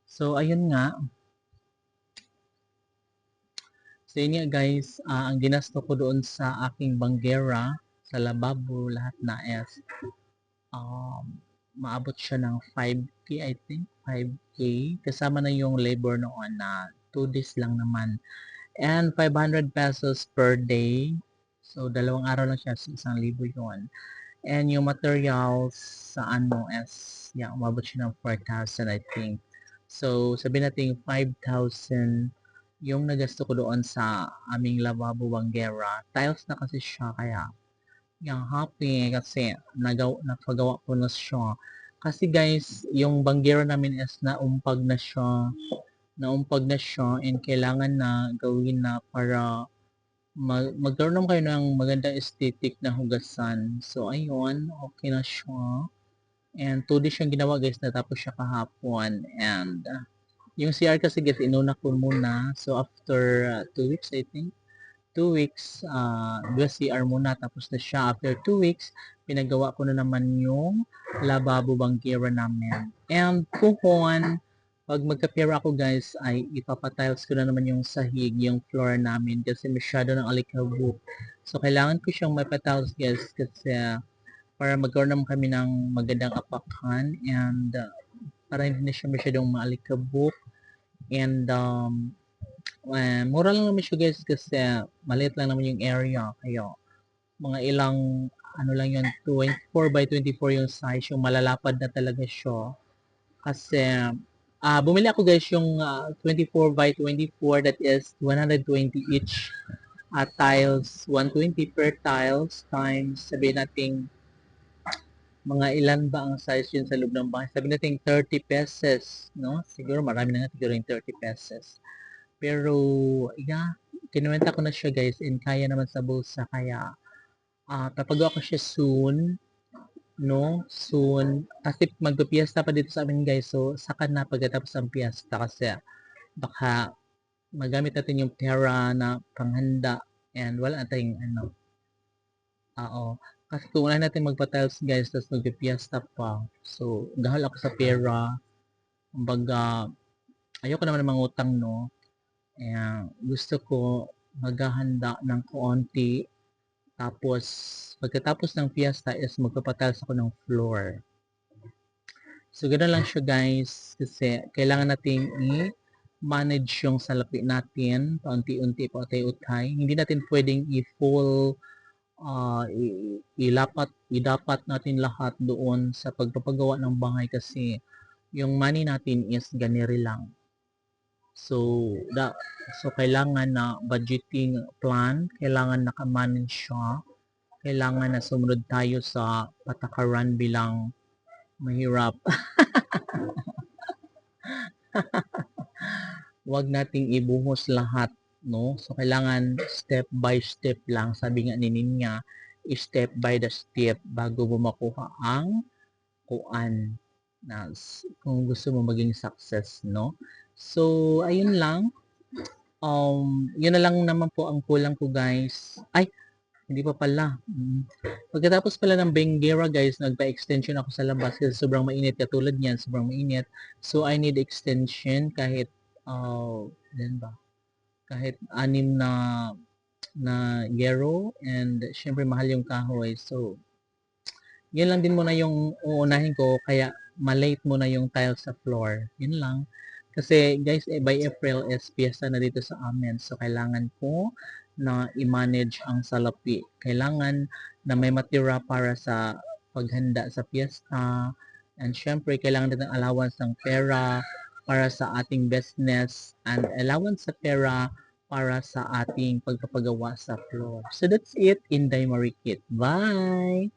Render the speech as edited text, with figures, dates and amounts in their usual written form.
So, ayun nga. So, yun nga guys, ang ginasto ko doon sa aking banggera, sa lababo, lahat na is, maabot siya ng 5K, I think, 5K. Kasama na yung labor noon na 2 days lang naman. And 500 pesos per day. So, dalawang araw lang siya, so 1,000 yun. And yung materials sa ano is, yeah, umabot siya ng 4,000 I think. So, sabihin natin 5,000 yung nagasto ko doon sa aming lavabo banggera. Tiles na kasi siya, kaya yung happy kasi napagawa ko na siya. Kasi guys, yung banggera namin is naumpag na siya and kailangan na gawin na para magkaroon naman kayo ng magandang aesthetic na hugasan. So, ayun, okay na siya. And 2 days siyang ginawa guys, natapos siya kahapon. And yung CR kasi guys, inuna ko muna. So, after 2 weeks, I think, 2 weeks, CR muna, tapos na siya. After 2 weeks, pinagawa ko na naman yung lababo banggera namin. And puhon, pag magkapira ako guys, ay ipapatiles ko na naman yung sahig, yung floor namin kasi masyado ng alikabok. So, kailangan ko siyang mapatiles guys kasi para magkaroon naman kami ng magandang apakan and para hindi na siya masyadong maalikabok and mura lang naman siya guys kasi maliit lang naman yung area kaya mga ilang ano lang yun 24 by 24 yung size, yung malalapad na talaga siya kasi bumili ako guys yung 24 by 24, that is 120 each tiles, 120 per tiles times sabihin natin mga ilan ba ang size yun sa loob ng bahay, sabihin natin 30 pesos, no? Siguro marami na nga siguro yung 30 pesos. Pero, yeah, kinuwenta ko na siya guys and kaya naman sa bulsa kaya papagawa ko siya soon, no? Soon. Kasi magpipiesta pa dito sa amin guys. So, saka na pagkatapos ng piyesta kasi baka magamit natin yung pera na panghanda and wala tayong ano. Kasi kung wala natin magpa-tiles guys, tapos magpipiesta pa. So, gahal ako sa pera. Kumbaga, ayoko naman ng mga utang, no? Gusto ko maghahanda ng konti. Tapos, pagkatapos ng fiesta is magpapatiles ako ng floor. So, ganoon lang siya guys. Kasi, kailangan nating i-manage yung salapi natin. Paunti-unti, pautay-utay. Hindi natin pwedeng i-full, idapat natin lahat doon sa pagpapagawa ng bahay kasi yung money natin is ganiri lang. So, kailangan na budgeting plan, kailangan naka-manage siya, kailangan na sumunod tayo sa patakaran bilang mahirap. Huwag nating ibuhos lahat, no? So, kailangan step by step lang. Sabi nga ni Ninya, step by the step bago mo makuha ang kuan na kung gusto mo maging success, no? So, ayun lang. Yun na lang naman po ang kulang ko guys. Ay, hindi pa pala. Pagkatapos pala ng Benguera guys, nagpa-extension ako sa labas kasi sobrang mainit. Katulad niyan, sobrang mainit. So, I need extension kahit, yan ba? Kahit 6 na gero and syempre mahal yung kahoy. So, yun lang din muna yung uunahin ko kaya malate muna yung tiles sa floor. Yun lang. Kasi guys, by April is piyesta na dito sa amin. So, kailangan ko na i-manage ang salapi. Kailangan na may matira para sa paghanda sa piyesta. And syempre, kailangan din ng allowance ng pera para sa ating business and allowance sa pera para sa ating pagpapagawa sa floor. So, that's it. Inday Marikit. Bye!